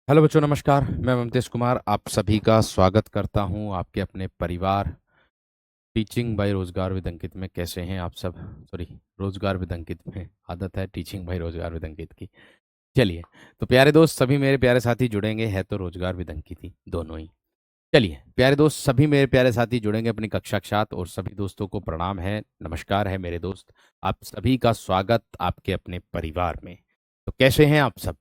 Hello बच्चों, नमस्कार। मैं ममतेश कुमार आप सभी का स्वागत करता हूं आपके अपने परिवार टीचिंग बाय रोजगार विद अंकित में। कैसे हैं आप सब? सॉरी, रोजगार विद अंकित में आदत है टीचिंग बाय रोजगार विद अंकित की। चलिए, तो प्यारे दोस्त, सभी मेरे प्यारे साथी जुड़ेंगे, है तो रोजगार विद अंकित ही, दोनों ही। चलिए प्यारे दोस्त, सभी मेरे प्यारे साथी जुड़ेंगे अपनी कक्षा के साथ, और सभी दोस्तों को प्रणाम है, नमस्कार है मेरे दोस्त। आप सभी का स्वागत आपके अपने परिवार में। तो कैसे हैं आप सब?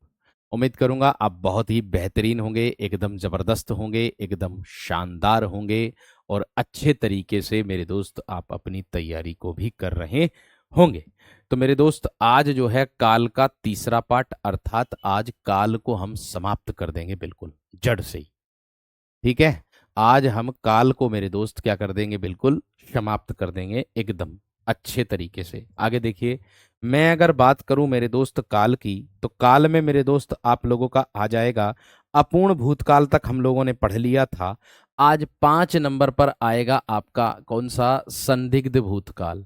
उम्मीद करूंगा आप बहुत ही बेहतरीन होंगे, एकदम जबरदस्त होंगे, एकदम शानदार होंगे, और अच्छे तरीके से मेरे दोस्त आप अपनी तैयारी को भी कर रहे होंगे। तो मेरे दोस्त, आज जो है काल का तीसरा पाठ, अर्थात आज काल को हम समाप्त कर देंगे बिल्कुल जड़ से ही। ठीक है, आज हम काल को मेरे दोस्त क्या कर देंगे, बिल्कुल समाप्त कर देंगे एकदम अच्छे तरीके से। आगे देखिए, मैं अगर बात करूं मेरे दोस्त काल की, तो काल में मेरे दोस्त आप लोगों का आ जाएगा अपूर्ण भूतकाल तक हम लोगों ने पढ़ लिया था। आज 5 नंबर पर आएगा आपका कौन सा? संदिग्ध भूतकाल।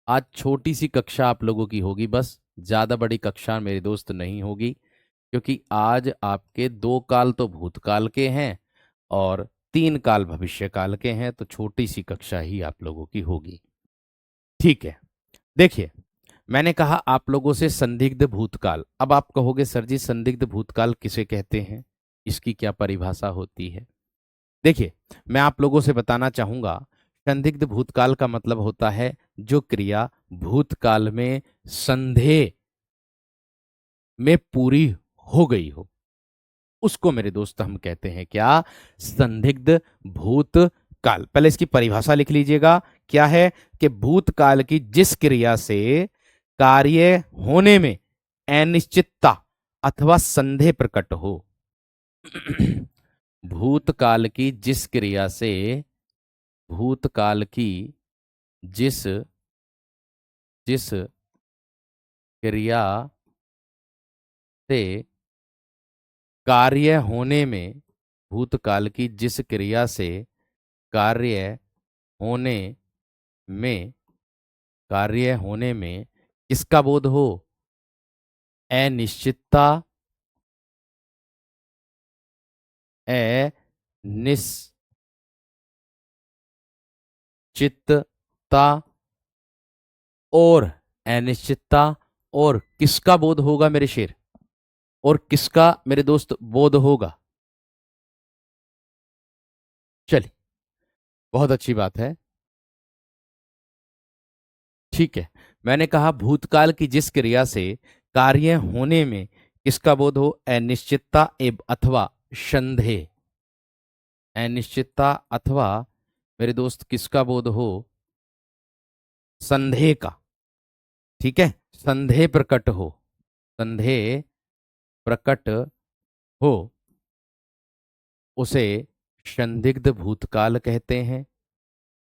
आज छोटी सी कक्षा आप लोगों की होगी, बस ज्यादा बड़ी कक्षा मेरे दोस्त नहीं होगी, क्योंकि आज आपके 2 काल तो भूतकाल के हैं और 3 काल भविष्य काल के हैं, तो छोटी सी कक्षा ही आप लोगों की होगी। ठीक है, देखिए, मैंने कहा आप लोगों से संदिग्ध भूतकाल। अब आप कहोगे सर जी, संदिग्ध भूतकाल किसे कहते हैं, इसकी क्या परिभाषा होती है? देखिए, मैं आप लोगों से बताना चाहूंगा, संदिग्ध भूतकाल का मतलब होता है जो क्रिया भूतकाल में संदेह में पूरी हो गई हो, उसको मेरे दोस्त हम कहते हैं क्या? संदिग्ध भूतकाल। पहले इसकी परिभाषा लिख लीजिएगा, क्या है? कि भूतकाल की जिस क्रिया से कार्य होने में अनिश्चितता अथवा संदेह प्रकट हो। भूतकाल की जिस क्रिया से, भूतकाल की जिस जिस क्रिया से कार्य होने में, भूतकाल की जिस क्रिया से कार्य होने में, कार्य होने में किसका बोध हो? अनिश्चितता, अनिश्चितता और अनिश्चितता, और किसका बोध होगा मेरे शेर? और किसका मेरे दोस्त बोध होगा? चलिए, बहुत अच्छी बात है। ठीक है, मैंने कहा भूतकाल की जिस क्रिया से कार्य होने में किसका बोध हो? अनिश्चितता अथवा संदेह। अनिश्चितता अथवा मेरे दोस्त किसका बोध हो? संदेह का। ठीक है, संदेह प्रकट हो, संदेह प्रकट हो, उसे संदिग्ध भूतकाल कहते हैं।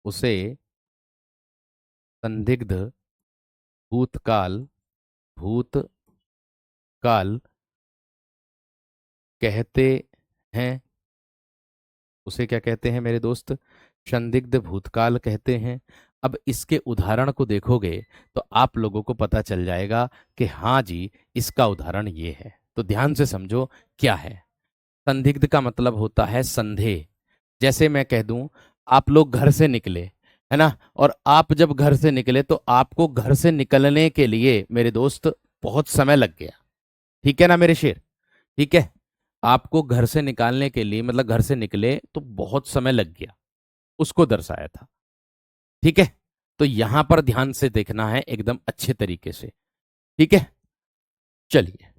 उसे संदिग्ध भूतकाल, भूतकाल कहते हैं। उसे क्या कहते हैं मेरे दोस्त? संदिग्ध भूतकाल कहते हैं। अब इसके उदाहरण को देखोगे तो आप लोगों को पता चल जाएगा कि हाँ जी, इसका उदाहरण ये है। तो ध्यान से समझो क्या है। संदिग्ध का मतलब होता है संदेह। जैसे मैं कह दूं, आप लोग घर से निकले, है ना, और आप जब घर से निकले तो आपको घर से निकलने के लिए मेरे दोस्त बहुत समय लग गया। ठीक है ना मेरे शेर? ठीक है, आपको घर से निकालने के लिए, मतलब घर से निकले तो बहुत समय लग गया, उसको दर्शाया था। ठीक है, तो यहां पर ध्यान से देखना है एकदम अच्छे तरीके से। ठीक है, चलिए,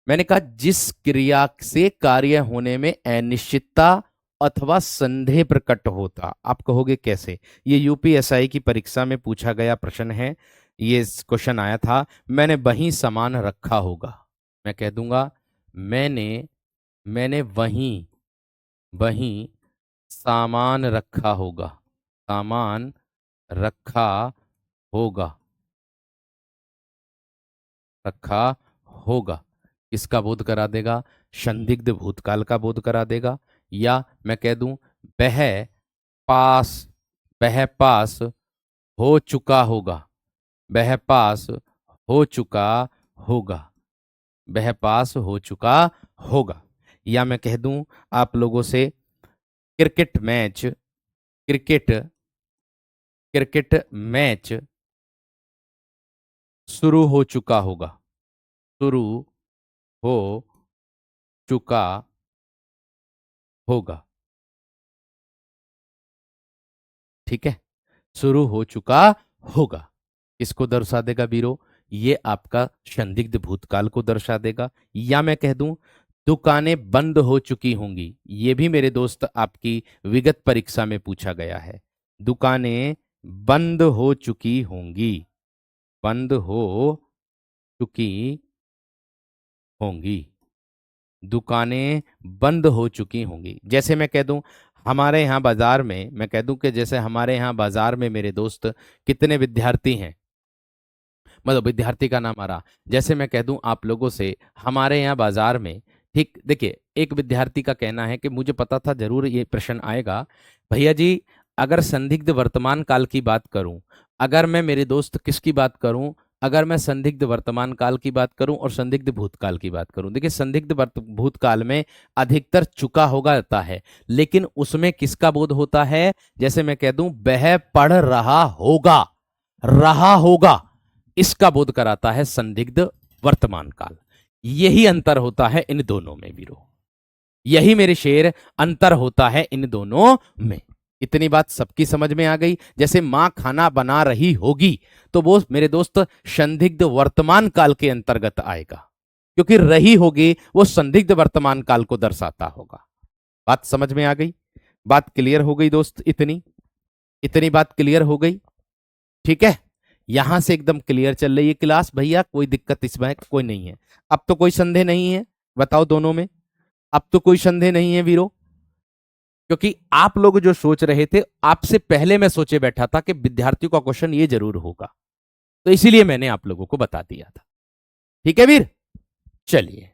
मैंने कहा जिस क्रिया से कार्य होने में अनिश्चितता अथवा संदेह प्रकट होता। आप कहोगे कैसे? ये यूपीएसआई की परीक्षा में पूछा गया प्रश्न है। ये क्वेश्चन आया था, मैंने वहीं सामान रखा होगा। मैं कह दूंगा, मैंने मैंने वहीं वहीं सामान रखा होगा, सामान रखा होगा, रखा होगा। किसका बोध करा देगा? संदिग्ध भूतकाल का बोध करा देगा। या मैं कह दूं, वह पास वह पास हो चुका होगा, वह पास हो चुका होगा, वह पास हो चुका होगा। या मैं कह दूं आप लोगों से, cricket match, cricket cricket match शुरू हो चुका होगा, शुरू हो चुका होगा। ठीक है, शुरू हो चुका होगा। किसको दर्शा देगा वीरो? ये आपका संदिग्ध भूतकाल को दर्शा देगा। या मैं कह दूं दुकानें बंद हो चुकी होंगी, ये भी मेरे दोस्त आपकी विगत परीक्षा में पूछा गया है। दुकानें बंद हो चुकी होंगी, बंद हो चुकी होंगी, दुकानें बंद हो चुकी होंगी। जैसे मैं कह दूं हमारे यहाँ बाजार में, मैं कह दूं कि जैसे हमारे यहाँ बाजार में मेरे दोस्त कितने विद्यार्थी हैं, मतलब विद्यार्थी का नाम आ रहा। जैसे मैं कह दूं आप लोगों से हमारे यहाँ बाजार में, ठीक देखिए, एक विद्यार्थी का कहना है कि मुझे पता था जरूर ये प्रश्न आएगा, भैया जी अगर संदिग्ध वर्तमान काल की बात करूं, अगर मैं मेरे दोस्त किसकी बात करूं, अगर मैं संदिग्ध वर्तमान काल की बात करूं और संदिग्ध भूतकाल की बात करूं, देखिए संदिग्ध भूतकाल में अधिकतर चुका होगा रहता है, लेकिन उसमें किसका बोध होता है? जैसे मैं कह दूं वह पढ़ रहा होगा, रहा होगा, इसका बोध कराता है संदिग्ध वर्तमान काल। यही अंतर होता है इन दोनों में वीरो, यही मेरे शेर अंतर होता है इन दोनों में। इतनी बात सबकी समझ में आ गई? जैसे मां खाना बना रही होगी तो वो मेरे दोस्त संदिग्ध वर्तमान काल के अंतर्गत आएगा, क्योंकि रही होगी वो संदिग्ध वर्तमान काल को दर्शाता होगा। बात समझ में आ गई? बात क्लियर हो गई दोस्त? इतनी इतनी बात क्लियर हो गई? ठीक है, यहां से एकदम क्लियर चल रही है क्लास भैया, कोई दिक्कत इसमें कोई नहीं है। अब तो कोई संदेह नहीं है, बताओ दोनों में, अब तो कोई संदेह नहीं है वीरो? क्योंकि आप लोग जो सोच रहे थे, आपसे पहले मैं सोचे बैठा था कि विद्यार्थियों का क्वेश्चन ये जरूर होगा, तो इसीलिए मैंने आप लोगों को बता दिया था। ठीक है वीर, चलिए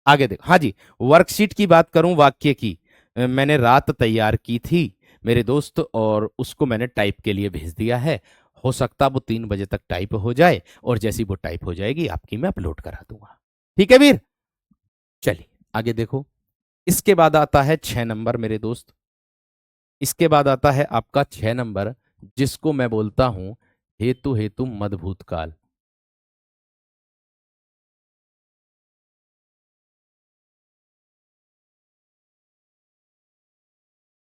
आगे देखो। हाँ जी, वर्कशीट की बात करूं वाक्य की, मैंने रात तैयार की थी मेरे दोस्त और उसको मैंने टाइप के लिए भेज दिया है। हो सकता वो 3 बजे तक टाइप हो जाए, और जैसी वो टाइप हो जाएगी आपकी मैं अपलोड करा दूंगा। ठीक है वीर, चलिए आगे देखो। इसके बाद आता है 6 नंबर मेरे दोस्त, इसके बाद आता है आपका 6 नंबर, जिसको मैं बोलता हूं हेतु हेतु मदभूत काल।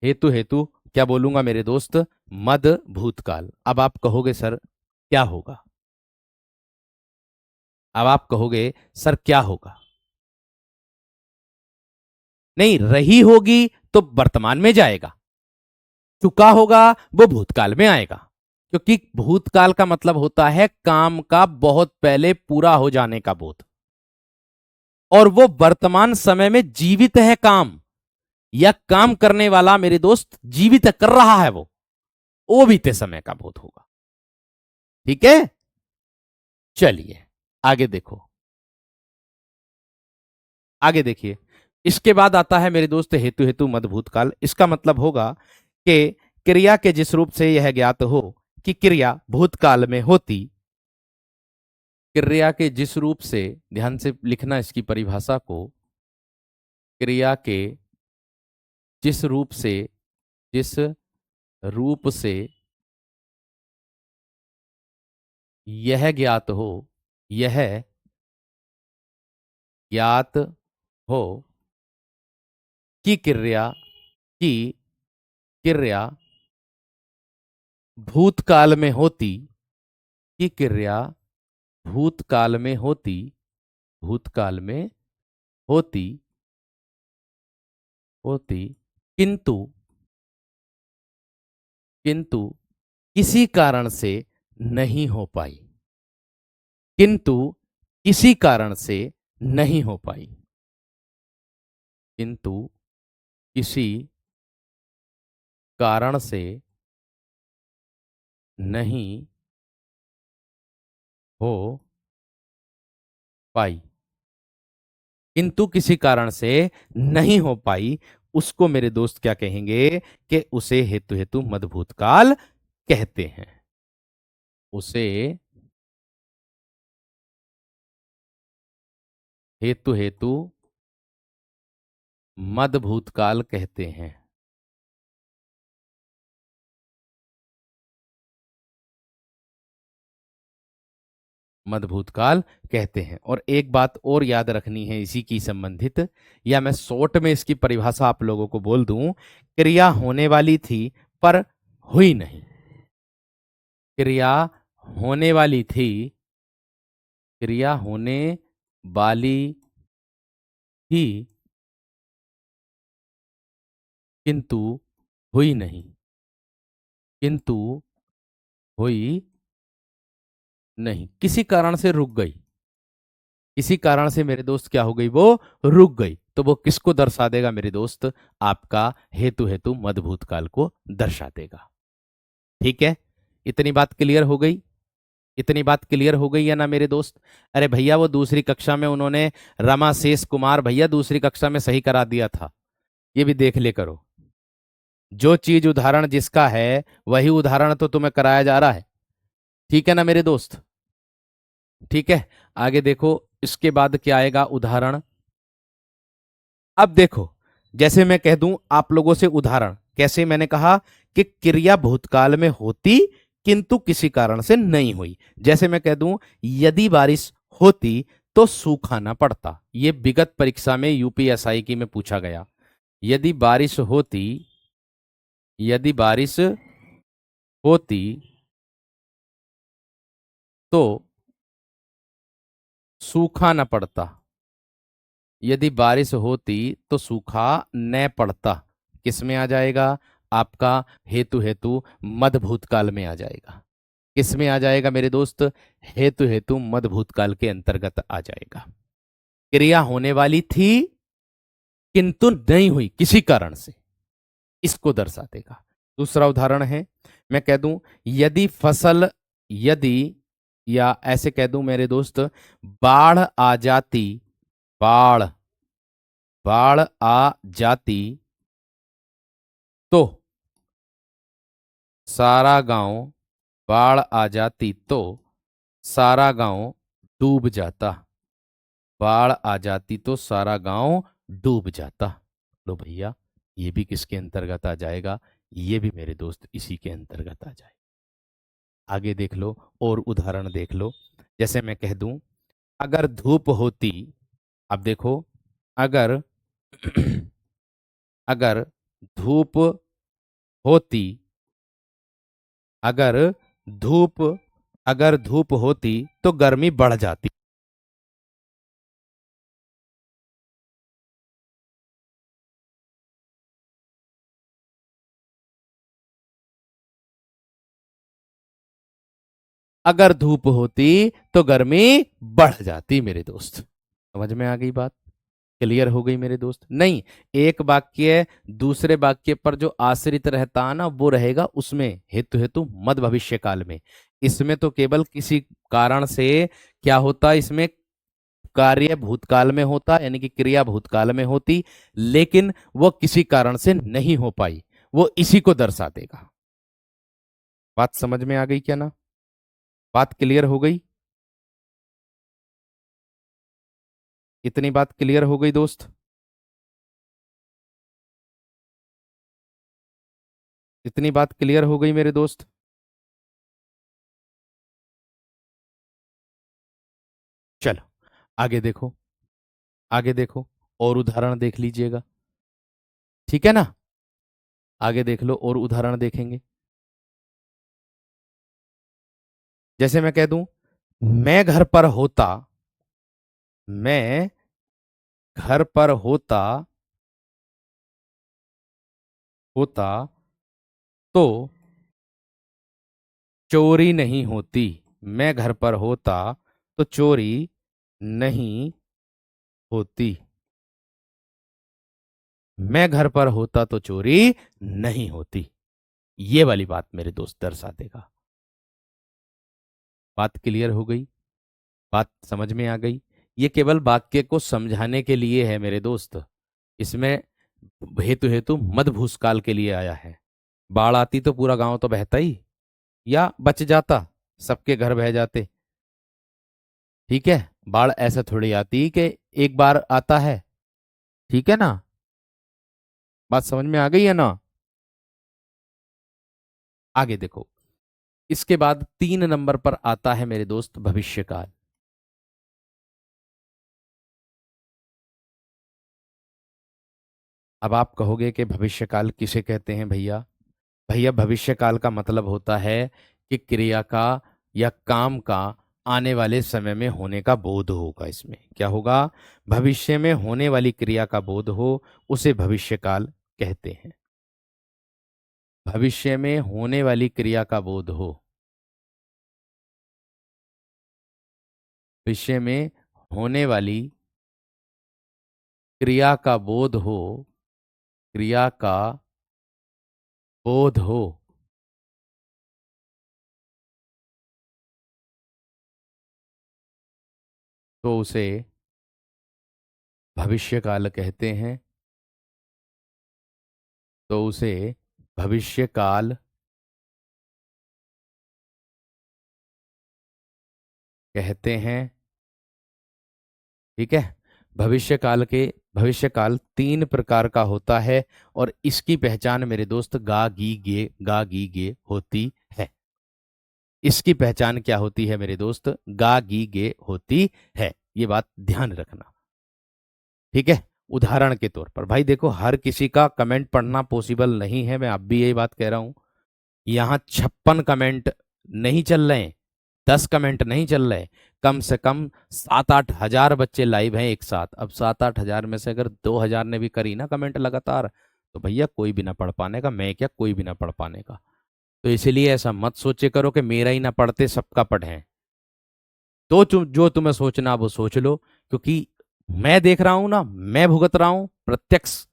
हेतु हेतु क्या बोलूंगा मेरे दोस्त? मद भूतकाल। अब आप कहोगे सर क्या होगा, अब आप कहोगे सर क्या होगा? नहीं, रही होगी तो वर्तमान में जाएगा, चुका होगा वो भूतकाल में आएगा, क्योंकि भूतकाल का मतलब होता है काम का बहुत पहले पूरा हो जाने का बोध, और वो वर्तमान समय में जीवित है काम, या काम करने वाला मेरे दोस्त जीवित कर रहा है, वो बीते समय का बोध होगा। ठीक है, चलिए आगे देखो, आगे देखिए। इसके बाद आता है मेरे दोस्त हेतु हेतु मद भूतकाल। इसका मतलब होगा कि क्रिया के जिस रूप से यह ज्ञात हो कि क्रिया भूतकाल में होती, क्रिया के जिस रूप से, ध्यान से लिखना इसकी परिभाषा को, क्रिया के जिस रूप से, जिस रूप से यह ज्ञात हो, यह ज्ञात हो कि की क्रिया भूतकाल में होती, कि क्रिया भूतकाल में होती, भूतकाल में होती, होती, किंतु, किंतु किसी कारण से नहीं हो पाई, किंतु किसी कारण से नहीं हो पाई, किंतु किसी कारण से नहीं हो पाई, किंतु किसी कारण से नहीं हो पाई, उसको मेरे दोस्त क्या कहेंगे? कि उसे हेतु हेतु मदभूतकाल कहते हैं, उसे हेतु हेतु मद भूतकाल कहते हैं। मद भूतकाल कहते हैं। और एक बात और याद रखनी है इसी की संबंधित, या मैं शॉर्ट में इसकी परिभाषा आप लोगों को बोल दूं, क्रिया होने वाली थी पर हुई नहीं। क्रिया होने वाली थी, क्रिया होने वाली थी, किंतु हुई नहीं, किंतु हुई नहीं, किसी कारण से रुक गई। किसी कारण से मेरे दोस्त क्या हो गई, वो रुक गई। तो वो किसको दर्शा देगा मेरे दोस्त, आपका हेतु हेतु मद भूतकाल को दर्शा देगा। ठीक है, इतनी बात क्लियर हो गई। इतनी बात क्लियर हो गई है ना मेरे दोस्त। अरे भैया वो दूसरी कक्षा में उन्होंने, रमा शेष कुमार भैया दूसरी कक्षा में सही करा दिया था, ये भी देख ले करो। जो चीज उदाहरण जिसका है वही उदाहरण तो तुम्हें कराया जा रहा है। ठीक है ना मेरे दोस्त। ठीक है, आगे देखो इसके बाद क्या आएगा, उदाहरण। अब देखो, जैसे मैं कह दूं आप लोगों से उदाहरण, कैसे मैंने कहा कि क्रिया भूतकाल में होती किंतु किसी कारण से नहीं हुई। जैसे मैं कह दूं यदि बारिश होती तो सूखा ना पड़ता, ये विगत परीक्षा में यूपीएसआई की में पूछा गया। यदि बारिश होती, यदि बारिश होती तो सूखा न पड़ता, यदि बारिश होती तो सूखा न पड़ता। किस में आ जाएगा, आपका हेतु हेतु मद भूतकाल में आ जाएगा। किस में आ जाएगा मेरे दोस्त, हेतु हेतु मद भूतकाल के अंतर्गत आ जाएगा। क्रिया होने वाली थी किंतु नहीं हुई किसी कारण से, इसको दर्शा देगा। दूसरा उदाहरण है, मैं कह दूं यदि फसल, यदि, या ऐसे कह दूं मेरे दोस्त, बाढ़ आ जाती, बाढ़, बाढ़ आ जाती तो सारा गांव, बाढ़ आ जाती तो सारा गांव डूब जाता, बाढ़ आ जाती तो सारा गांव डूब जाता। लो भैया, ये भी किसके अंतर्गत आ जाएगा, ये भी मेरे दोस्त इसी के अंतर्गत आ जाएगा। आगे देख लो और उदाहरण देख लो। जैसे मैं कह दूं अगर धूप होती, अब देखो, अगर अगर धूप होती, अगर धूप, अगर धूप होती तो गर्मी बढ़ जाती। अगर धूप होती तो गर्मी बढ़ जाती मेरे दोस्त। समझ में आ गई बात, क्लियर हो गई मेरे दोस्त। नहीं, एक वाक्य दूसरे वाक्य पर जो आश्रित रहता है ना वो रहेगा उसमें हेतु हेतु मद भविष्य काल में। इसमें तो केवल किसी कारण से क्या होता, इसमें कार्य भूतकाल में होता, यानी कि क्रिया भूतकाल में होती, लेकिन वो किसी कारण से नहीं हो पाई, वो इसी को दर्शा देगा। बात समझ में आ गई क्या ना, बात क्लियर हो गई। इतनी बात क्लियर हो गई दोस्त, इतनी बात क्लियर हो गई मेरे दोस्त। चलो आगे देखो, आगे देखो और उदाहरण देख लीजिएगा। ठीक है ना, आगे देख लो और उदाहरण देखेंगे। जैसे मैं कह दूं मैं घर पर होता, मैं घर पर होता, होता तो चोरी नहीं होती। मैं घर पर होता तो चोरी नहीं होती, मैं घर पर होता तो चोरी नहीं होती। ये वाली बात मेरे दोस्त दर्शा देगा। बात क्लियर हो गई, बात समझ में आ गई। ये केवल वाक्य को समझाने के लिए है मेरे दोस्त, इसमें हेतु हेतु मद भूसकाल के लिए आया है। बाढ़ आती तो पूरा गांव तो बहता ही, या बच जाता, सबके घर बह जाते। ठीक है, बाढ़ ऐसा थोड़ी आती कि एक बार आता है। ठीक है ना, बात समझ में आ गई है ना? आगे देखो, इसके बाद 3 नंबर पर आता है मेरे दोस्त भविष्यकाल। अब आप कहोगे कि भविष्यकाल किसे कहते हैं भैया? भैया भविष्यकाल का मतलब होता है कि क्रिया का या काम का आने वाले समय में होने का बोध होगा। इसमें क्या होगा? भविष्य में होने वाली क्रिया का बोध हो, उसे भविष्यकाल कहते हैं। भविष्य में होने वाली क्रिया का बोध हो, भविष्य में होने वाली क्रिया का बोध हो, क्रिया का बोध हो, तो उसे भविष्यकाल कहते हैं। तो उसे भविष्यकाल कहते हैं। ठीक है। भविष्यकाल 3 प्रकार का होता है, और इसकी पहचान मेरे दोस्त गा गी गे होती है। इसकी पहचान क्या होती है मेरे दोस्त? गा गी गे होती है। ये बात ध्यान रखना। ठीक है। उदाहरण के तौर पर भाई देखो, हर किसी का कमेंट पढ़ना पॉसिबल नहीं है, मैं अब भी यही बात कह रहा हूं। यहाँ 56 कमेंट नहीं चल रहे हैं, 10 कमेंट नहीं चल रहे। कम से कम 7-8 हजार बच्चे लाइव हैं एक साथ। अब 7-8 हजार में से अगर 2 हजार ने भी करी ना कमेंट लगातार, तो भैया कोई भी ना पढ़ पाने का, मैं क्या कोई भी ना पढ़ पाने का। तो इसलिए ऐसा मत सोचे करो कि मेरा ही ना पढ़ते सबका पढ़े। तो जो तुम्हें सोचना वो सोच लो, क्योंकि मैं देख रहा हूं ना, मैं भुगत रहा हूं प्रत्यक्ष।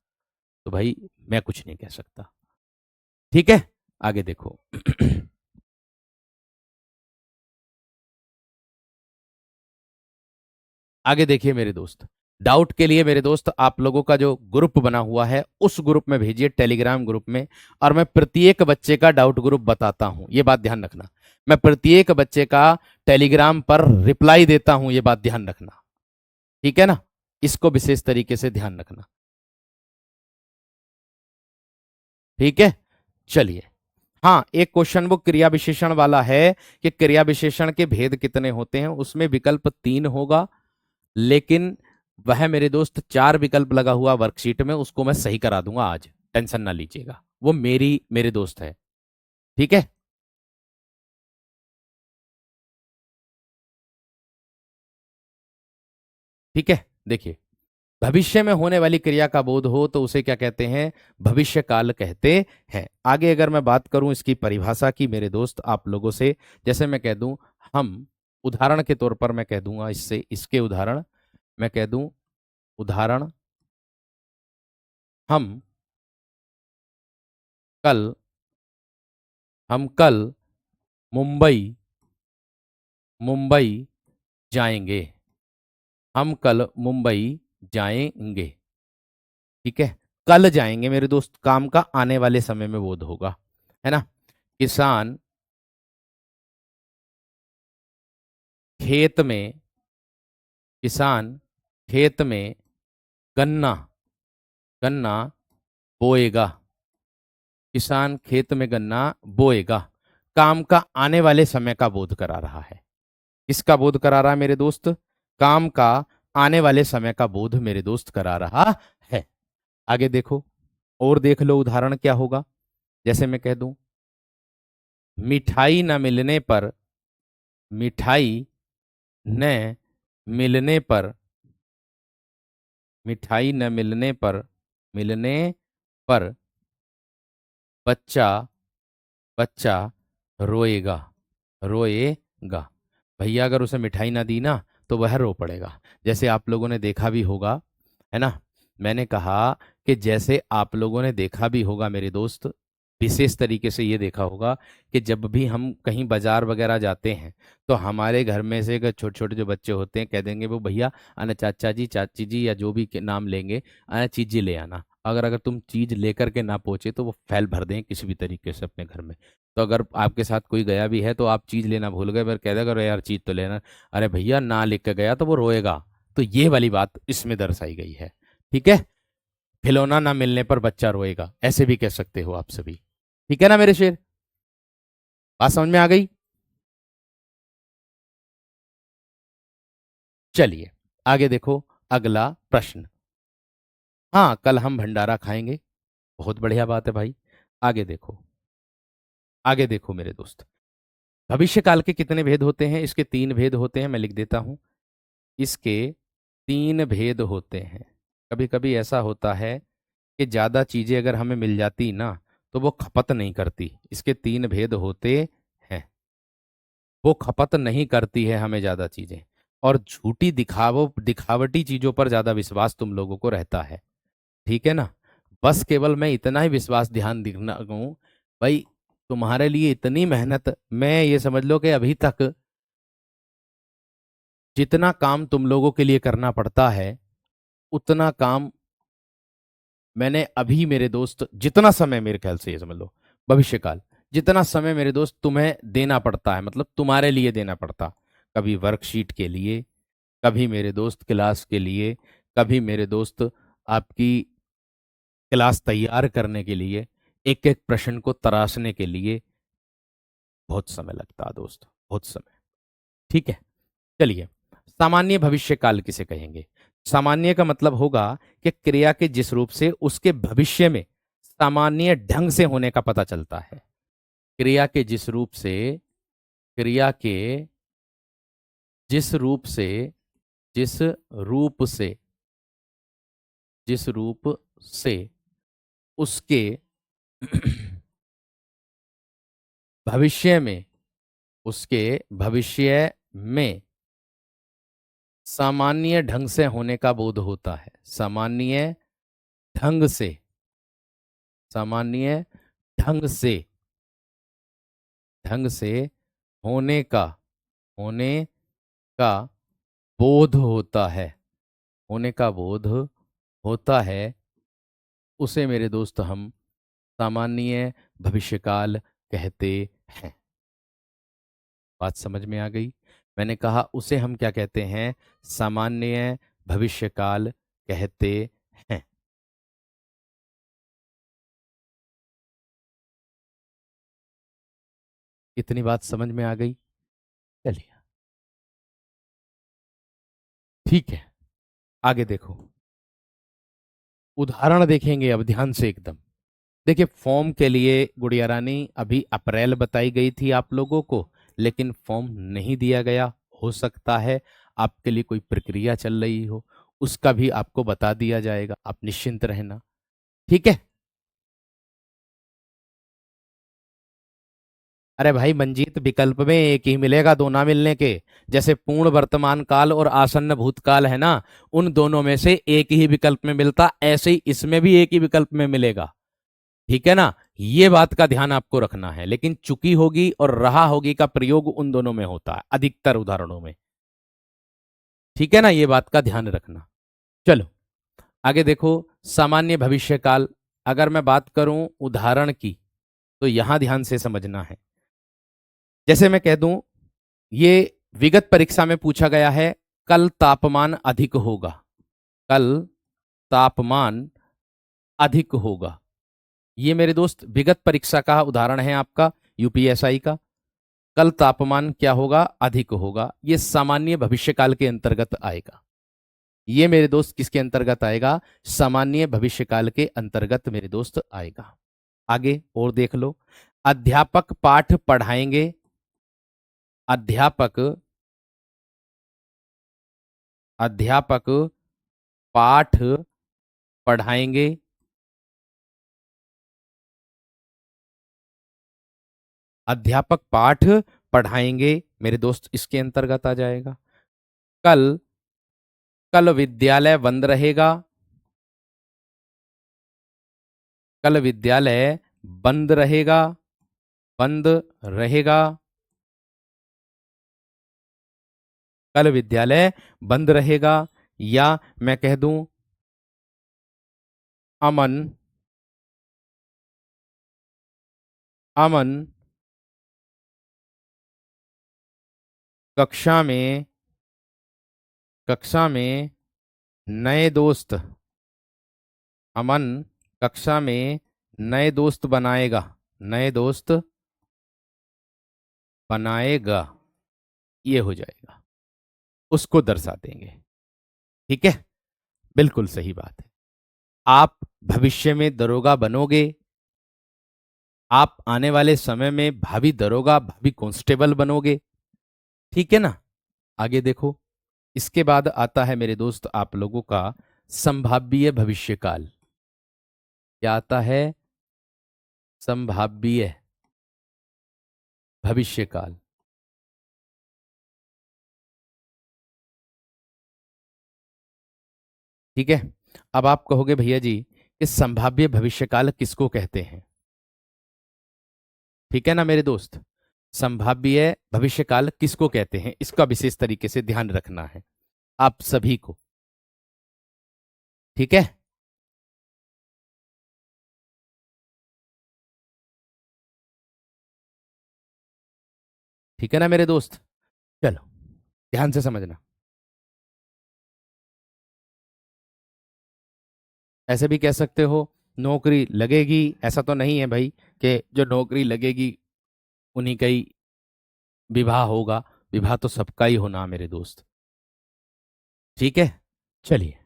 तो भाई मैं कुछ नहीं कह सकता। ठीक है। आगे देखो। आगे देखिए मेरे दोस्त, डाउट के लिए मेरे दोस्त आप लोगों का जो ग्रुप बना हुआ है उस ग्रुप में भेजिए, टेलीग्राम ग्रुप में। और मैं प्रत्येक बच्चे का डाउट ग्रुप बताता हूं, ये बात ध्यान रखना। मैं प्रत्येक बच्चे का टेलीग्राम पर रिप्लाई देता हूं, ये बात ध्यान रखना। ठीक है ना? इसको विशेष तरीके से ध्यान रखना। ठीक है। चलिए। हाँ, एक क्वेश्चन वो क्रिया विशेषण वाला है कि क्रिया विशेषण के भेद कितने होते हैं। उसमें विकल्प 3 होगा, लेकिन वह मेरे दोस्त 4 विकल्प लगा हुआ वर्कशीट में, उसको मैं सही करा दूंगा आज, टेंशन ना लीजिएगा। वो मेरे दोस्त है। ठीक है। ठीक है। देखिए, भविष्य में होने वाली क्रिया का बोध हो तो उसे क्या कहते हैं? भविष्य काल कहते हैं। आगे अगर मैं बात करूं इसकी परिभाषा की मेरे दोस्त आप लोगों से, जैसे मैं कह दूं, हम उदाहरण के तौर पर मैं कह दूंगा, इससे इसके उदाहरण मैं कह दूं, उदाहरण, हम कल हम कल मुंबई मुंबई जाएंगे। हम कल मुंबई जाएंगे। ठीक है। कल जाएंगे मेरे दोस्त, काम का आने वाले समय में बोध होगा, है ना? किसान खेत में किसान खेत में गन्ना गन्ना बोएगा। किसान खेत में गन्ना बोएगा। काम का आने वाले समय का बोध करा रहा है। किसका बोध करा रहा है मेरे दोस्त? काम का आने वाले समय का बोध मेरे दोस्त करा रहा है। आगे देखो, और देख लो उदाहरण क्या होगा। जैसे मैं कह दूं, मिठाई न मिलने पर मिठाई न मिलने पर मिठाई न मिलने पर बच्चा बच्चा रोएगा रोएगा। भैया अगर उसे मिठाई ना दी ना तो वह रो पड़ेगा। जैसे आप लोगों ने देखा भी होगा, है ना? मैंने कहा कि जैसे आप लोगों ने देखा भी होगा मेरे दोस्त, विशेष तरीके से ये देखा होगा कि जब भी हम कहीं बाजार वगैरह जाते हैं, तो हमारे घर में से छोटे छोटे जो बच्चे होते हैं कह देंगे वो भैया अने चाचा जी चाची जी या जो भी के नाम लेंगे, अने चीज़ ले आना। अगर अगर तुम चीज़ लेकर के ना पहुंचे तो वो फैल भर दें किसी भी तरीके से अपने घर में। तो अगर आपके साथ कोई गया भी है तो आप चीज़ लेना भूल गए, पर कह देगा अरे यार चीज़ तो लेना, अरे भैया ना लिख के गया तो वो रोएगा। तो ये वाली बात इसमें दर्शाई गई है। ठीक है। खिलौना ना मिलने पर बच्चा रोएगा, ऐसे भी कह सकते हो आप सभी। ठीक है ना मेरे शेर, बात समझ में आ गई? चलिए आगे देखो, अगला प्रश्न। हाँ, कल हम भंडारा खाएंगे। बहुत बढ़िया बात है भाई। आगे देखो, आगे देखो मेरे दोस्त। भविष्य काल के कितने भेद होते हैं? इसके तीन भेद होते हैं, मैं लिख देता हूं। इसके तीन भेद होते हैं। कभी कभी ऐसा होता है कि ज्यादा चीजें अगर हमें मिल जाती ना, तो वो खपत नहीं करती। इसके तीन भेद होते हैं। वो खपत नहीं करती है हमें ज्यादा चीजें, और झूठी दिखावटी चीजों पर ज्यादा विश्वास तुम लोगों को रहता है। ठीक है ना? बस केवल मैं इतना ही विश्वास ध्यान दिखना हूं भाई, तुम्हारे लिए इतनी मेहनत, मैं ये समझ लो कि अभी तक जितना काम तुम लोगों के लिए करना पड़ता है, उतना काम मैंने अभी, मेरे दोस्त, जितना समय, मेरे ख्याल से ये समझ लो भविष्य काल, जितना समय मेरे दोस्त तुम्हें देना पड़ता है, मतलब तुम्हारे लिए देना पड़ता, कभी वर्कशीट के लिए, कभी मेरे दोस्त क्लास के लिए, कभी मेरे दोस्त आपकी क्लास तैयार करने के लिए, एक एक प्रश्न को तराशने के लिए बहुत समय लगता है दोस्त, बहुत समय। ठीक है, चलिए। सामान्य भविष्य काल किसे कहेंगे? सामान्य का मतलब होगा कि क्रिया के जिस रूप से उसके भविष्य में सामान्य ढंग से होने का पता चलता है। क्रिया के जिस रूप से, क्रिया के जिस रूप से, जिस रूप से, जिस रूप से उसके भविष्य में, उसके भविष्य में सामान्य ढंग से होने का बोध होता है। सामान्य ढंग से, सामान्य ढंग से, ढंग से होने का, होने का बोध होता है, होने का बोध होता है, उसे मेरे दोस्त हम सामान्य भविष्यकाल कहते हैं। बात समझ में आ गई? मैंने कहा उसे हम क्या कहते हैं? सामान्य भविष्यकाल कहते हैं। इतनी बात समझ में आ गई? चलिए ठीक है, आगे देखो, उदाहरण देखेंगे अब ध्यान से एकदम। देखिए, फॉर्म के लिए गुड़िया रानी अभी अप्रैल बताई गई थी आप लोगों को, लेकिन फॉर्म नहीं दिया गया। हो सकता है आपके लिए कोई प्रक्रिया चल रही हो, उसका भी आपको बता दिया जाएगा, आप निश्चिंत रहना। ठीक है? अरे भाई मंजीत, विकल्प में एक ही मिलेगा, दो ना मिलने के। जैसे पूर्ण वर्तमान काल और आसन्न भूतकाल है ना, उन दोनों में से एक ही विकल्प में मिलता, ऐसे ही इसमें भी एक ही विकल्प में मिलेगा। ठीक है ना? ये बात का ध्यान आपको रखना है। लेकिन चुकी होगी और रहा होगी का प्रयोग उन दोनों में होता है, अधिकतर उदाहरणों में। ठीक है ना? ये बात का ध्यान रखना। चलो आगे देखो, सामान्य भविष्य काल। अगर मैं बात करूं उदाहरण की, तो यहां ध्यान से समझना है। जैसे मैं कह दूं, ये विगत परीक्षा में पूछा गया है, कल तापमान अधिक होगा, कल तापमान अधिक होगा। ये मेरे दोस्त विगत परीक्षा का उदाहरण है आपका, यूपीएसआई का। कल तापमान क्या होगा? अधिक होगा। ये सामान्य भविष्यकाल के अंतर्गत आएगा। ये मेरे दोस्त किसके अंतर्गत आएगा? सामान्य भविष्यकाल के अंतर्गत मेरे दोस्त आएगा। आगे और देख लो, अध्यापक पाठ पढ़ाएंगे, अध्यापक, अध्यापक पाठ पढ़ाएंगे, अध्यापक पाठ पढ़ाएंगे मेरे दोस्त इसके अंतर्गत आ जाएगा। कल, कल विद्यालय बंद रहेगा, कल विद्यालय बंद रहेगा, बंद रहेगा, कल विद्यालय बंद रहेगा। या मैं कह दूं, अमन, अमन कक्षा में, कक्षा में नए दोस्त, अमन कक्षा में नए दोस्त बनाएगा, नए दोस्त बनाएगा, ये हो जाएगा, उसको दर्शा देंगे। ठीक है, बिल्कुल सही बात है। आप भविष्य में दरोगा बनोगे, आप आने वाले समय में भावी दरोगा, भावी कांस्टेबल बनोगे। ठीक है ना। आगे देखो, इसके बाद आता है मेरे दोस्त आप लोगों का संभाव्य भविष्यकाल। क्या आता है? संभाव्य भविष्यकाल। ठीक है। अब आप कहोगे भैया जी कि संभाव्य भविष्यकाल किसको कहते हैं? ठीक है ना मेरे दोस्त, संभाव्य भविष्यकाल किसको कहते हैं, इसका विशेष तरीके से ध्यान रखना है आप सभी को। ठीक है। ठीक है ना मेरे दोस्त, चलो ध्यान से समझना। ऐसे भी कह सकते हो नौकरी लगेगी, ऐसा तो नहीं है भाई कि जो नौकरी लगेगी उन्हीं का ही विवाह होगा। विवाह तो सबका ही होना मेरे दोस्त। ठीक है, चलिए।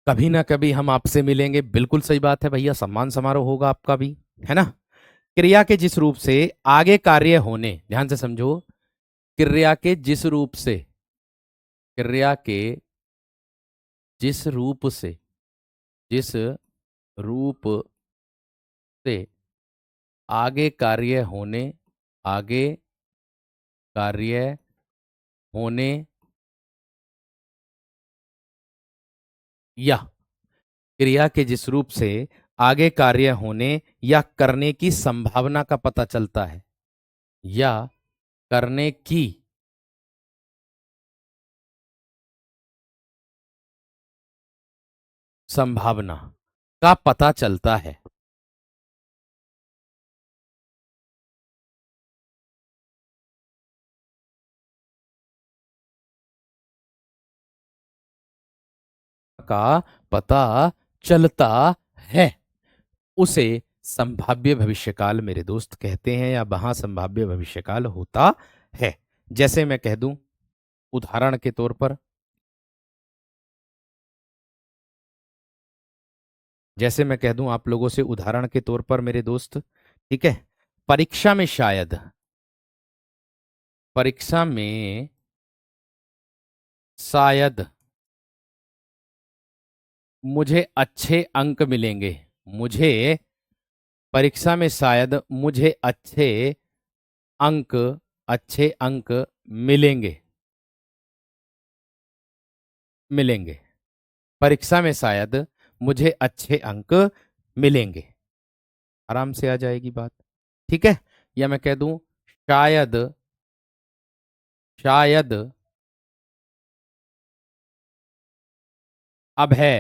कभी ना कभी हम आपसे मिलेंगे, बिल्कुल सही बात है भैया, सम्मान समारोह होगा आपका भी, है ना। क्रिया के जिस रूप से आगे कार्य होने, ध्यान से समझो, क्रिया के जिस रूप से, क्रिया के जिस रूप से, जिस रूप से आगे कार्य होने, आगे कार्य होने या क्रिया के जिस रूप से आगे कार्य होने या करने की संभावना का पता चलता है, या करने की संभावना का पता चलता है। का पता चलता है, उसे संभाव्य भविष्यकाल मेरे दोस्त कहते हैं, या वहां संभाव्य भविष्यकाल होता है। जैसे मैं कह दूं उदाहरण के तौर पर, जैसे मैं कह दूं आप लोगों से उदाहरण के तौर पर मेरे दोस्त, ठीक है, परीक्षा में शायद, परीक्षा में शायद मुझे अच्छे अंक मिलेंगे, मुझे परीक्षा में शायद मुझे अंक अच्छे अंक मिलेंगे, मिलेंगे, परीक्षा में शायद मुझे अच्छे अंक मिलेंगे। आराम से आ जाएगी बात। ठीक है। या मैं कह दूं शायद, शायद अब है,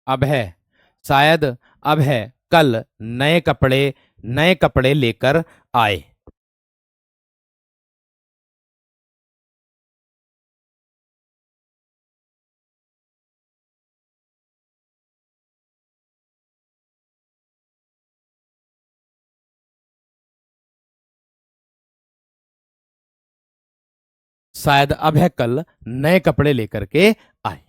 अब है, शायद अब है कल नए कपड़े, नए कपड़े लेकर आए। शायद अब है कल नए कपड़े लेकर के आए।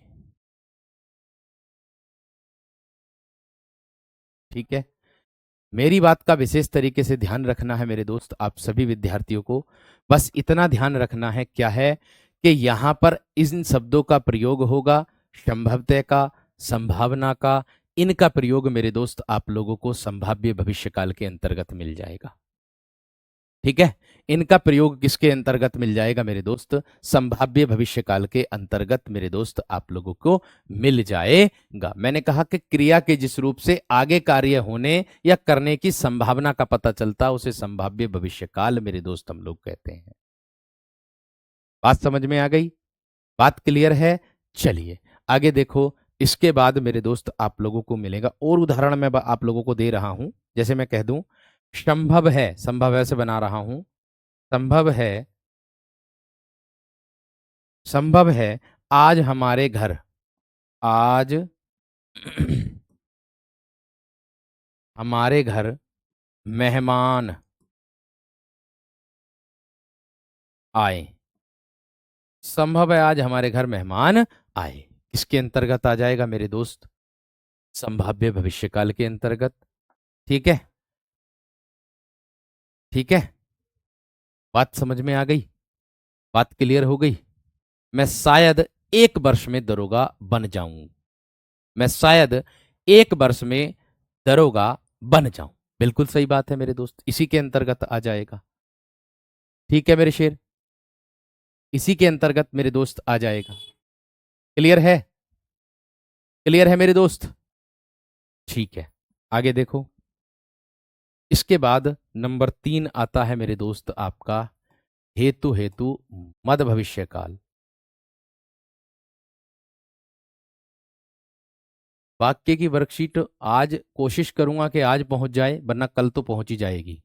ठीक है। मेरी बात का विशेष तरीके से ध्यान रखना है मेरे दोस्त, आप सभी विद्यार्थियों को बस इतना ध्यान रखना है, क्या है कि यहां पर इन शब्दों का प्रयोग होगा, संभवतः का, संभावना का, इनका प्रयोग मेरे दोस्त आप लोगों को संभाव्य भविष्यकाल के अंतर्गत मिल जाएगा। ठीक है। इनका प्रयोग किसके अंतर्गत मिल जाएगा मेरे दोस्त? संभाव्य भविष्यकाल के अंतर्गत मेरे दोस्त आप लोगों को मिल जाएगा। मैंने कहा कि क्रिया के जिस रूप से आगे कार्य होने या करने की संभावना का पता चलता, उसे संभाव्य भविष्यकाल मेरे दोस्त हम लोग कहते हैं। बात समझ में आ गई? बात क्लियर है? चलिए आगे देखो। इसके बाद मेरे दोस्त आप लोगों को मिलेगा और उदाहरण मैं आप लोगों को दे रहा हूं। जैसे मैं कह दूं संभव है, संभव है से बना रहा हूं, संभव है, संभव है आज हमारे घर, आज हमारे घर मेहमान आए। संभव है आज हमारे घर मेहमान आए। किसके अंतर्गत आ जाएगा मेरे दोस्त? संभाव्य भविष्यकाल के अंतर्गत। ठीक है, ठीक है, बात समझ में आ गई? बात क्लियर हो गई? मैं शायद 1 वर्ष में दरोगा बन जाऊं। मैं शायद 1 वर्ष में दरोगा बन जाऊं। बिल्कुल सही बात है मेरे दोस्त, इसी के अंतर्गत आ जाएगा। ठीक है मेरे शेर, इसी के अंतर्गत मेरे दोस्त आ जाएगा। क्लियर है? क्लियर है मेरे दोस्त? ठीक है, आगे देखो। इसके बाद नंबर 3 आता है मेरे दोस्त आपका हेतु हेतु मद भविष्य काल। वाक्य की वर्कशीट आज कोशिश करूंगा कि आज पहुंच जाए, वरना कल तो पहुंच ही जाएगी।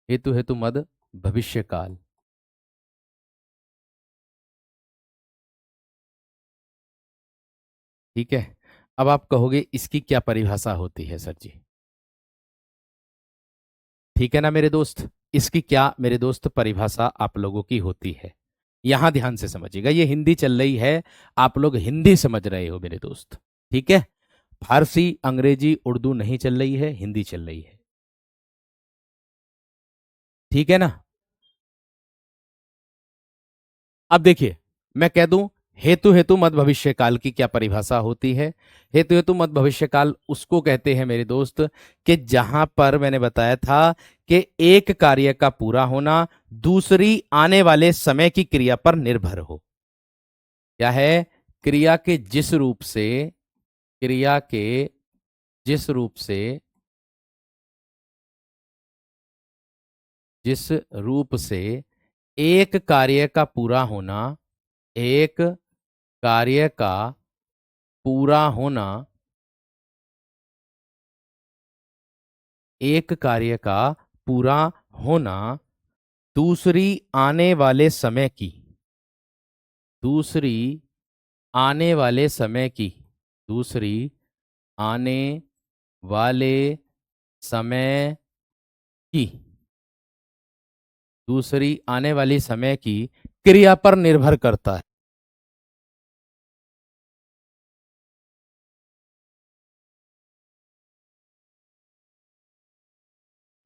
हेतु हेतु मद भविष्य काल। ठीक है, अब आप कहोगे इसकी क्या परिभाषा होती है सर जी? ठीक है ना मेरे दोस्त, इसकी क्या मेरे दोस्त परिभाषा आप लोगों की होती है? यहां ध्यान से समझिएगा, ये हिंदी चल रही है, आप लोग हिंदी समझ रहे हो मेरे दोस्त। ठीक है, फारसी अंग्रेजी उर्दू नहीं चल रही है, हिंदी चल रही है। ठीक है ना? अब देखिए, मैं कह दूं हेतु हेतु मद भविष्य काल की क्या परिभाषा होती है। हेतु हेतु मद भविष्य काल उसको कहते हैं मेरे दोस्त कि जहां पर मैंने बताया था कि एक कार्य का पूरा होना दूसरी आने वाले समय की क्रिया पर निर्भर हो। क्या है? क्रिया के जिस रूप से, क्रिया के जिस रूप से, जिस रूप से एक कार्य का पूरा होना, एक कार्य का पूरा होना, एक कार्य का पूरा होना दूसरी आने वाले समय की, दूसरी आने वाले समय की, दूसरी आने वाले समय की, दूसरी आने वाली समय की क्रिया पर निर्भर करता है।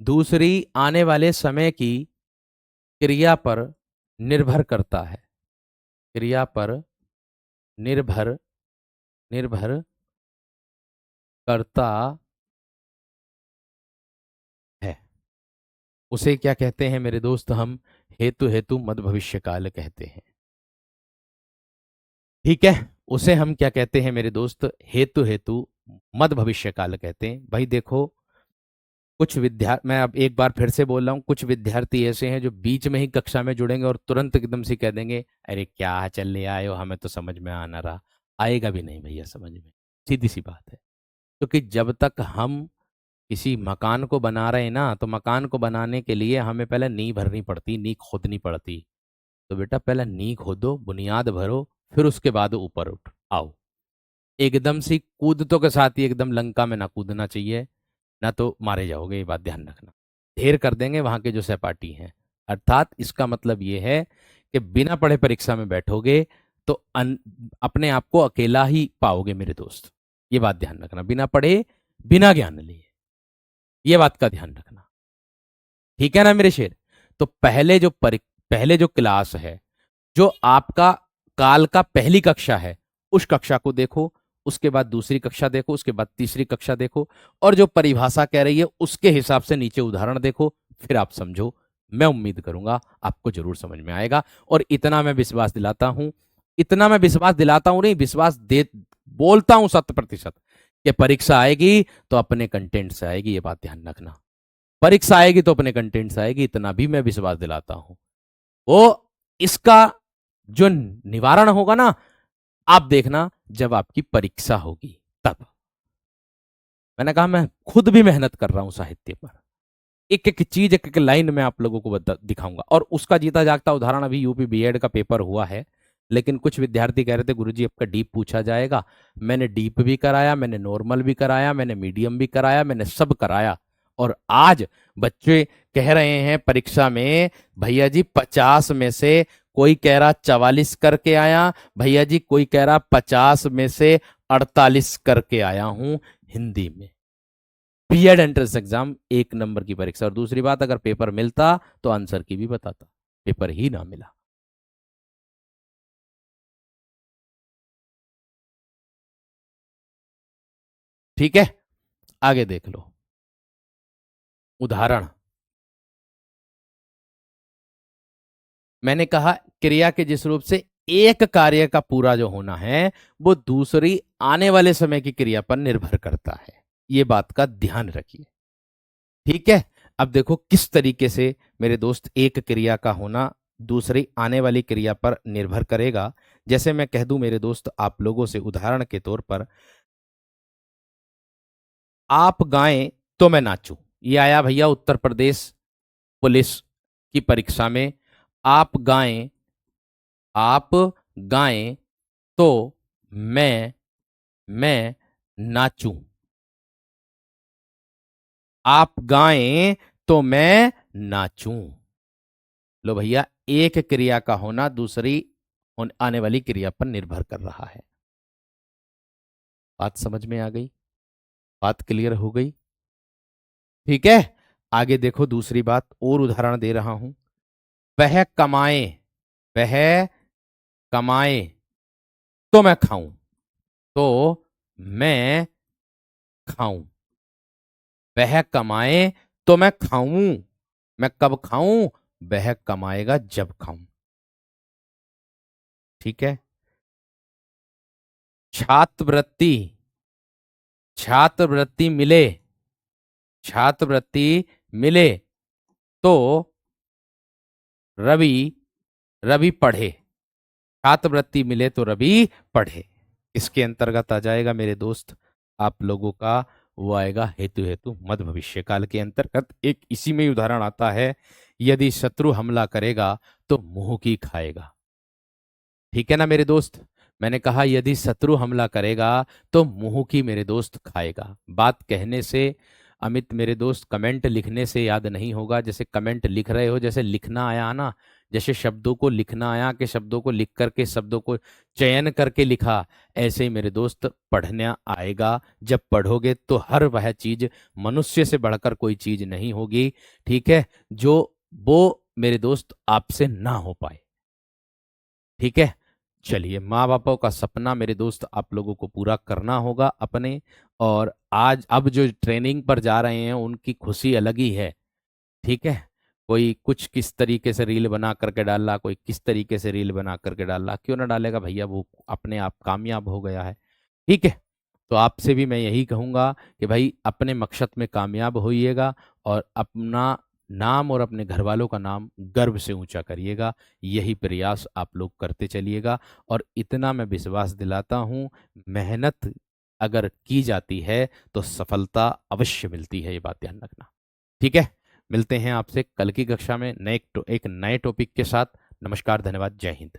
दूसरी आने वाले समय की क्रिया पर निर्भर करता है। क्रिया पर निर्भर, निर्भर करता है। उसे क्या कहते हैं मेरे दोस्त? हम हेतु हेतु मद भविष्य काल कहते हैं। ठीक है, उसे हम क्या कहते हैं मेरे दोस्त? हेतु हेतु मद भविष्य काल कहते हैं। भाई देखो, कुछ विद्यार्थी, मैं अब एक बार फिर से बोल रहा हूँ, कुछ विद्यार्थी ऐसे हैं जो बीच में ही कक्षा में जुड़ेंगे और तुरंत एकदम से कह देंगे अरे क्या चल ले आए हो, हमें तो समझ में आ ना रहा। आएगा भी नहीं भैया समझ में, सीधी सी बात है। क्योंकि जब तक हम किसी मकान को बना रहे हैं ना, तो मकान को बनाने के लिए हमें पहले नींव भरनी पड़ती, नींव खोदनी पड़ती। तो बेटा पहले नींव खोदो, बुनियाद भरो, फिर उसके बाद ऊपर उठ आओ। एकदम से कूदतों के साथ ही एकदम लंका में ना कूदना चाहिए, ना तो मारे जाओगे, ये बात ध्यान रखना। ढेर कर देंगे वहां के जो सहपाठी हैं। अर्थात इसका मतलब ये है कि बिना पढ़े परीक्षा में बैठोगे तो अपने आप को अकेला ही पाओगे मेरे दोस्त। ये बात ध्यान रखना, बिना पढ़े बिना ज्ञान लिए, ये बात का ध्यान रखना। ठीक है ना मेरे शेर? तो पहले जो क्लास है, जो आपका काल का पहली कक्षा है, उस कक्षा को देखो, उसके बाद दूसरी कक्षा देखो, उसके बाद तीसरी कक्षा देखो, और जो परिभाषा कह रही है उसके हिसाब से नीचे उदाहरण देखो, फिर आप समझो। मैं उम्मीद करूंगा आपको जरूर समझ में आएगा। और इतना मैं विश्वास दिलाता हूं, इतना मैं विश्वास दिलाता हूं नहीं, विश्वास दे बोलता हूं 100% कि परीक्षा आएगी तो अपने कंटेंट से आएगी। ये बात ध्यान रखना, परीक्षा आएगी तो अपने कंटेंट से आएगी, इतना भी मैं विश्वास दिलाता हूं। वो इसका जो निवारण होगा ना, आप देखना जब आपकी परीक्षा होगी तब। मैंने कहा मैं खुद भी मेहनत कर रहा हूं साहित्य पर, एक एक चीज, एक एक लाइन में आप लोगों को दिखाऊंगा। और उसका जीता जागता उदाहरण अभी यूपी बीएड का पेपर हुआ है, लेकिन कुछ विद्यार्थी कह रहे थे गुरुजी आपका डीप पूछा जाएगा। मैंने डीप भी कराया, मैंने नॉर्मल भी कराया, मैंने मीडियम भी कराया, मैंने सब कराया। और आज बच्चे कह रहे हैं परीक्षा में, भैया जी 50 में से कोई कह रहा 44 करके आया, भैया जी कोई कह रहा 50 में से 48 करके आया हूं हिंदी में। बीएड एंट्रेंस एग्जाम 1 नंबर की परीक्षा। और दूसरी बात, अगर पेपर मिलता तो आंसर की भी बताता, पेपर ही ना मिला। ठीक है, आगे देख लो उदाहरण। मैंने कहा क्रिया के जिस रूप से एक कार्य का पूरा जो होना है वो दूसरी आने वाले समय की क्रिया पर निर्भर करता है, ये बात का ध्यान रखिए। ठीक है, अब देखो किस तरीके से मेरे दोस्त एक क्रिया का होना दूसरी आने वाली क्रिया पर निर्भर करेगा। जैसे मैं कह दूं मेरे दोस्त आप लोगों से उदाहरण के तौर पर, आप गाएं तो मैं नाचूं। ये आया भैया उत्तर प्रदेश पुलिस की परीक्षा में। आप गाएं, आप गाएं तो मैं नाचूं। आप गाएं तो मैं नाचूं। लो भैया, एक क्रिया का होना दूसरी आने वाली क्रिया पर निर्भर कर रहा है। बात समझ में आ गई? बात क्लियर हो गई? ठीक है, आगे देखो दूसरी बात और उदाहरण दे रहा हूं। वह कमाए, वह कमाए तो मैं खाऊं, तो मैं खाऊं। वह कमाए तो मैं खाऊं, मैं कब खाऊं? वह कमाएगा जब खाऊं। ठीक है, छात्रवृत्ति, छात्रवृत्ति मिले, छात्रवृत्ति मिले तो रवि, रवि पढ़े। छात्रवृत्ति मिले तो रवि पढ़े। इसके अंतर्गत आ जाएगा मेरे दोस्त आप लोगों का, वो आएगा हेतु हेतु मध्य भविष्य काल के अंतर्गत। एक इसी में ही उदाहरण आता है, यदि शत्रु हमला करेगा तो मुंह की खाएगा। ठीक है ना मेरे दोस्त, मैंने कहा यदि शत्रु हमला करेगा तो मुंह की मेरे दोस्त खाएगा। बात कहने से अमित मेरे दोस्त कमेंट लिखने से याद नहीं होगा। जैसे कमेंट लिख रहे हो, जैसे लिखना आया ना, जैसे शब्दों को लिखना आया कि शब्दों को लिख करके शब्दों को चयन करके लिखा, ऐसे ही मेरे दोस्त पढ़ना आएगा। जब पढ़ोगे तो हर वह चीज, मनुष्य से बढ़कर कोई चीज नहीं होगी, ठीक है, जो वो मेरे दोस्त आपसे ना हो पाए। ठीक है, चलिए, माँ बापों का सपना मेरे दोस्त आप लोगों को पूरा करना होगा अपने। और आज अब जो ट्रेनिंग पर जा रहे हैं उनकी खुशी अलग ही है। ठीक है, कोई कुछ किस तरीके से रील बना करके डाल रहा, कोई किस तरीके से रील बना करके डाल रहा, क्यों ना डालेगा भैया, वो अपने आप कामयाब हो गया है। ठीक है, तो आपसे भी मैं यही कहूंगा कि भाई अपने मकसद में कामयाब होइएगा और अपना नाम और अपने घर वालों का नाम गर्व से ऊंचा करिएगा। यही प्रयास आप लोग करते चलिएगा। और इतना मैं विश्वास दिलाता हूं, मेहनत अगर की जाती है तो सफलता अवश्य मिलती है, ये बात ध्यान रखना। ठीक है, मिलते हैं आपसे कल की कक्षा में एक नए टॉपिक के साथ। नमस्कार, धन्यवाद, जय हिंद।